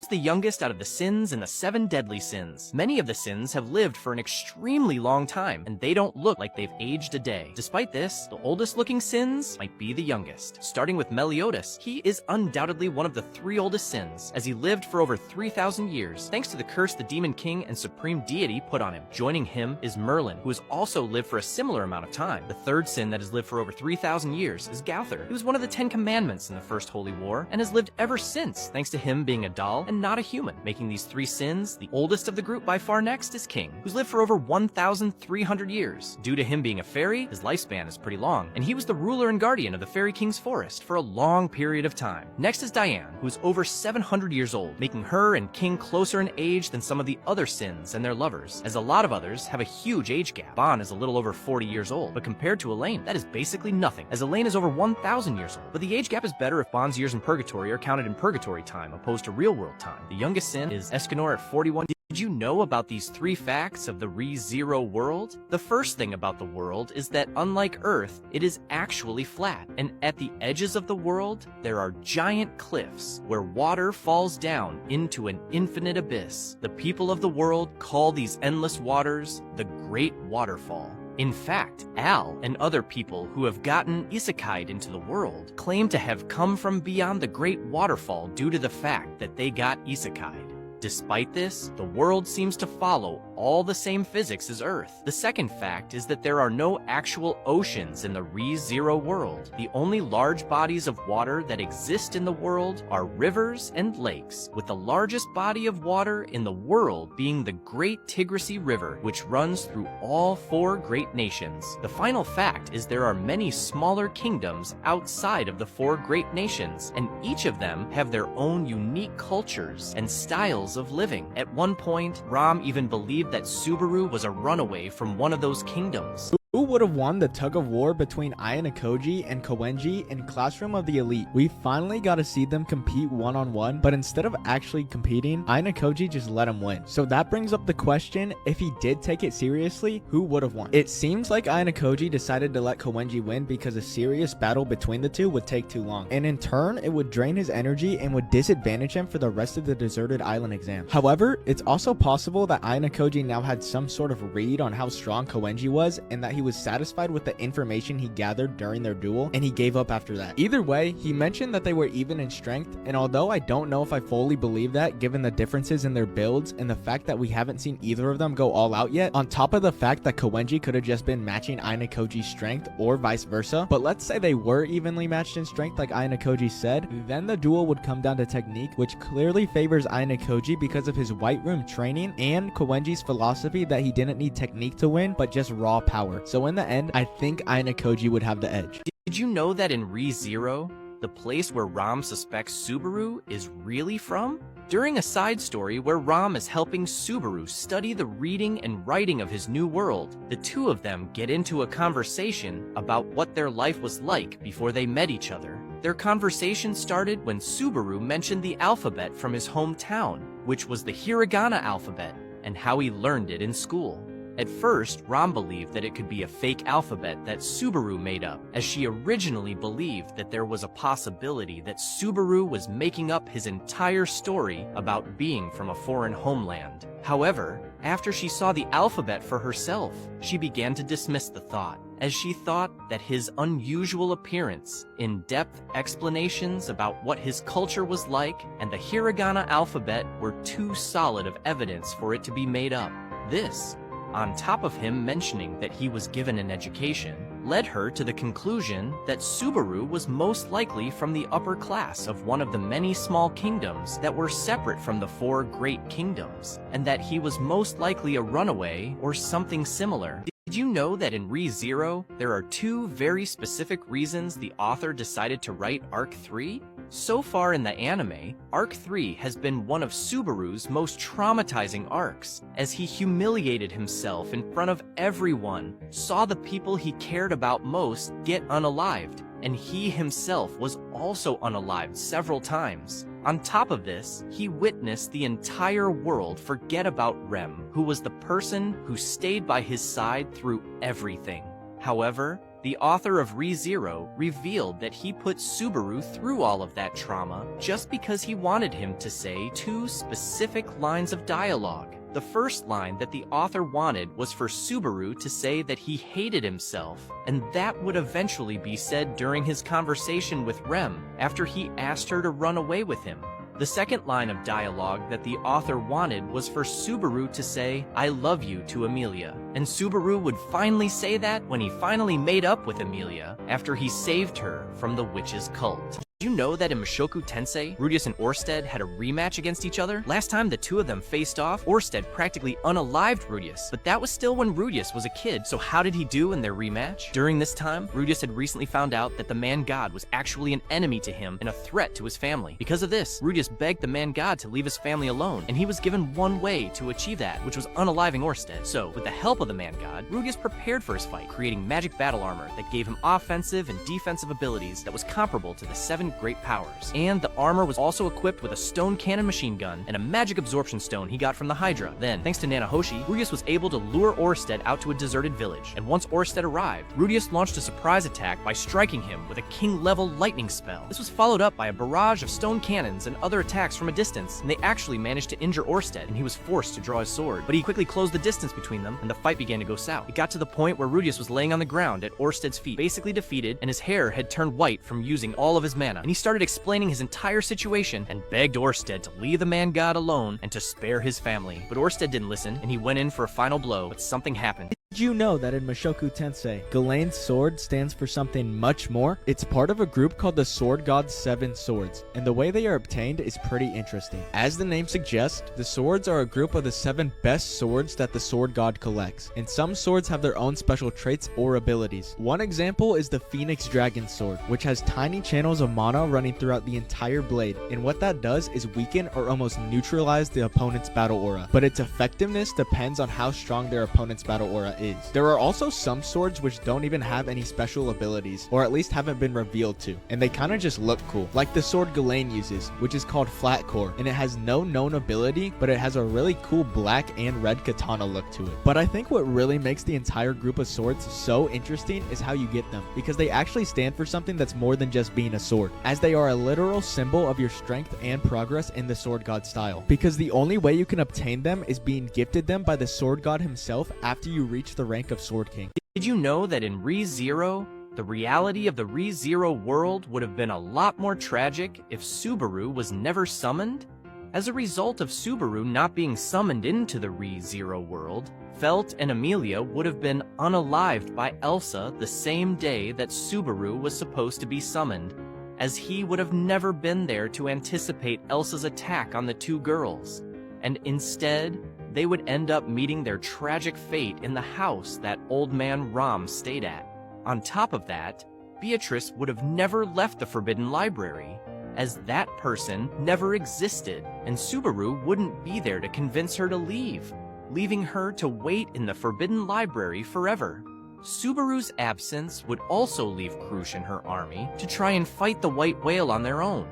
the youngest out of the sins in the 7 deadly sins. Many of the sins have lived for an extremely long time, and they don't look like they've aged a day. Despite this, the oldest looking sins might be the youngest. Starting with Meliodas, he is undoubtedly one of the 3 oldest sins, as he lived for over 3,000 years, thanks to the curse the Demon King and Supreme Deity put on him. Joining him is Merlin, who has also lived for a similar amount of time. The 3rd sin that has lived for over 3,000 years is Gowther. He was one of the 10 commandments in the First Holy War, and has lived ever since, thanks to him being a doll and not a human. Making these 3 sins, the oldest of the group by far next is King, who's lived for over 1,300 years. Due to him being a fairy, his lifespan is pretty long, and he was the ruler and guardian of the Fairy King's forest for a long period of time. Next is Diane, who's over 700 years old, making her and King closer in age than some of the other sins and their lovers, as a lot of others have a huge age gap. Bon is a little over 40 years old, but compared to Elaine, that is basically nothing, as Elaine is over 1,000 years old. But the age gap is better if Bon's years in purgatory are counted in purgatory time opposed to real world time. The youngest sin is Escanor at 41. Did you know about these 3 facts of the Re-Zero world? The first thing about the world is that unlike Earth, it is actually flat, and at the edges of the world, there are giant cliffs where water falls down into an infinite abyss. The people of the world call these endless waters the Great Waterfall. In fact, Al and other people who have gotten isekai'd into the world claim to have come from beyond the Great Waterfall due to the fact that they got isekai'd. Despite this, the world seems to follow all the same physics as Earth. The second fact is that there are no actual oceans in the Re-Zero world. The only large bodies of water that exist in the world are rivers and lakes, with the largest body of water in the world being the Great Tigrisi River, which runs through all 4 great nations. The final fact is there are many smaller kingdoms outside of the 4 great nations, and each of them have their own unique cultures and styles of living. At one point, Ram even believed that Subaru was a runaway from one of those kingdoms. Who would have won the tug-of-war between Ayanokoji and Koenji in Classroom of the Elite? We finally got to see them compete one-on-one, but instead of actually competing, Ayanokoji just let him win. So that brings up the question, if he did take it seriously, who would have won? It seems like Ayanokoji decided to let Koenji win because a serious battle between the two would take too long, and in turn, it would drain his energy and would disadvantage him for the rest of the deserted island exam. However, it's also possible that Ayanokoji now had some sort of read on how strong Koenji was, and that he was satisfied with the information he gathered during their duel, and he gave up after that. Either way, he mentioned that they were even in strength, and although I don't know if I fully believe that given the differences in their builds and the fact that we haven't seen either of them go all out yet, on top of the fact that Koenji could have just been matching Ayanokoji's strength or vice versa, but let's say they were evenly matched in strength like Ayanokoji said, then the duel would come down to technique, which clearly favors Ayanokoji because of his White Room training and Koenji's philosophy that he didn't need technique to win, but just raw power. So in the end, I think Ayanokoji would have the edge. Did you know that in Re-Zero, the place where Ram suspects Subaru is really from? During a side story where Ram is helping Subaru study the reading and writing of his new world, the two of them get into a conversation about what their life was like before they met each other. Their conversation started when Subaru mentioned the alphabet from his hometown, which was the hiragana alphabet, and how he learned it in school. At first, Ram believed that it could be a fake alphabet that Subaru made up, as she originally believed that there was a possibility that Subaru was making up his entire story about being from a foreign homeland. However, after she saw the alphabet for herself, she began to dismiss the thought, as she thought that his unusual appearance, in-depth explanations about what his culture was like, and the hiragana alphabet were too solid of evidence for it to be made up. This, on top of him mentioning that he was given an education, led her to the conclusion that Subaru was most likely from the upper class of one of the many small kingdoms that were separate from the 4 great kingdoms, and that he was most likely a runaway or something similar. Did you know that in Re-Zero, there are 2 very specific reasons the author decided to write Arc 3? So far in the anime, Arc 3 has been one of Subaru's most traumatizing arcs, as he humiliated himself in front of everyone, saw the people he cared about most get unalived, and he himself was also unalived several times. On top of this, he witnessed the entire world forget about Rem, who was the person who stayed by his side through everything. However, The author of ReZero revealed that he put Subaru through all of that trauma just because he wanted him to say 2 specific lines of dialogue. The first line that the author wanted was for Subaru to say that he hated himself, and that would eventually be said during his conversation with Rem after he asked her to run away with him. The second line of dialogue that the author wanted was for Subaru to say, "I love you" to Emilia, and Subaru would finally say that when he finally made up with Emilia after he saved her from the witch's cult. Did you know that in Mushoku Tensei, Rudeus and Orsted had a rematch against each other? Last time the two of them faced off, Orsted practically unalived Rudeus, but that was still when Rudeus was a kid, so how did he do in their rematch? During this time, Rudeus had recently found out that the man-god was actually an enemy to him and a threat to his family. Because of this, Rudeus begged the man-god to leave his family alone, and he was given one way to achieve that, which was unaliving Orsted. So, with the help of the man-god, Rudeus prepared for his fight, creating magic battle armor that gave him offensive and defensive abilities that was comparable to the 7 great powers. And the armor was also equipped with a stone cannon machine gun and a magic absorption stone he got from the Hydra. Then, thanks to Nanahoshi, Rudeus was able to lure Orsted out to a deserted village. And once Orsted arrived, Rudeus launched a surprise attack by striking him with a king-level lightning spell. This was followed up by a barrage of stone cannons and other attacks from a distance, and they actually managed to injure Orsted, and he was forced to draw his sword. But he quickly closed the distance between them, and the fight began to go south. It got to the point where Rudeus was laying on the ground at Orsted's feet, basically defeated, and his hair had turned white from using all of his mana. And he started explaining his entire situation and begged Orsted to leave the man-god alone and to spare his family. But Orsted didn't listen, and he went in for a final blow, but something happened. Did you know that in Mushoku Tensei, Galane's sword stands for something much more? It's part of a group called the Sword God's 7 Swords, and the way they are obtained is pretty interesting. As the name suggests, the swords are a group of the 7 best swords that the Sword God collects, and some swords have their own special traits or abilities. One example is the Phoenix Dragon Sword, which has tiny channels of mana running throughout the entire blade, and what that does is weaken or almost neutralize the opponent's battle aura, but its effectiveness depends on how strong their opponent's battle aura is. There are also some swords which don't even have any special abilities, or at least haven't been revealed to, and they kinda just look cool. Like the sword Galane uses, which is called Flat Core, and it has no known ability, but it has a really cool black and red katana look to it. But I think what really makes the entire group of swords so interesting is how you get them, because they actually stand for something that's more than just being a sword, as they are a literal symbol of your strength and progress in the Sword God style. Because the only way you can obtain them is being gifted them by the Sword God himself after you reach the rank of Sword King. Did you know that in ReZero, the reality of the ReZero world would have been a lot more tragic if Subaru was never summoned? As a result of Subaru not being summoned into the ReZero world, Felt and Emilia would have been unalived by Elsa the same day that Subaru was supposed to be summoned, as he would have never been there to anticipate Elsa's attack on the 2 girls. And instead, they would end up meeting their tragic fate in the house that old man Ram stayed at. On top of that, Beatrice would have never left the Forbidden Library, as that person never existed, and Subaru wouldn't be there to convince her to leave, leaving her to wait in the Forbidden Library forever. Subaru's absence would also leave Krush and her army to try and fight the White Whale on their own,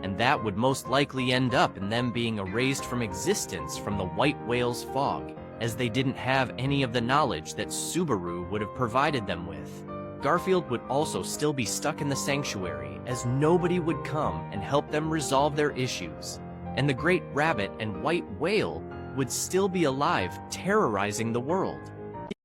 and that would most likely end up in them being erased from existence from the White Whale's fog, as they didn't have any of the knowledge that Subaru would have provided them with. Garfield would also still be stuck in the sanctuary, as nobody would come and help them resolve their issues, and the Great Rabbit and White Whale would still be alive, terrorizing the world.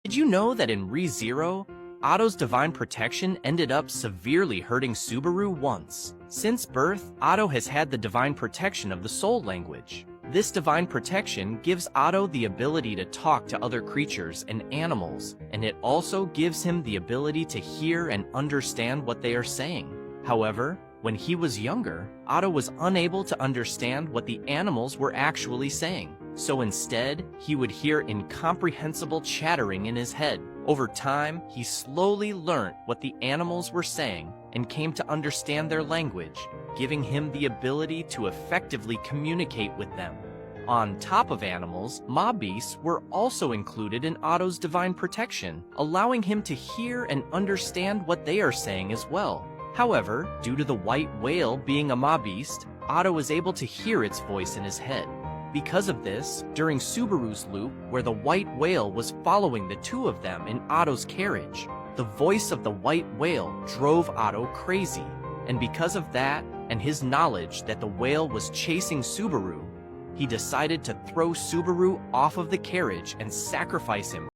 Did you know that in ReZero, Otto's divine protection ended up severely hurting Subaru once? Since birth, Otto has had the divine protection of the soul language. This divine protection gives Otto the ability to talk to other creatures and animals, and it also gives him the ability to hear and understand what they are saying. However, when he was younger, Otto was unable to understand what the animals were actually saying. So instead, he would hear incomprehensible chattering in his head. Over time, he slowly learned what the animals were saying and came to understand their language, giving him the ability to effectively communicate with them. On top of animals, mob beasts were also included in Otto's divine protection, allowing him to hear and understand what they are saying as well. However, due to the White Whale being a mob beast, Otto was able to hear its voice in his head. Because of this, during Subaru's loop, where the White Whale was following the 2 of them in Otto's carriage, The voice of the white whale drove Otto crazy, and because of that, and his knowledge that the whale was chasing Subaru, he decided to throw Subaru off of the carriage and sacrifice him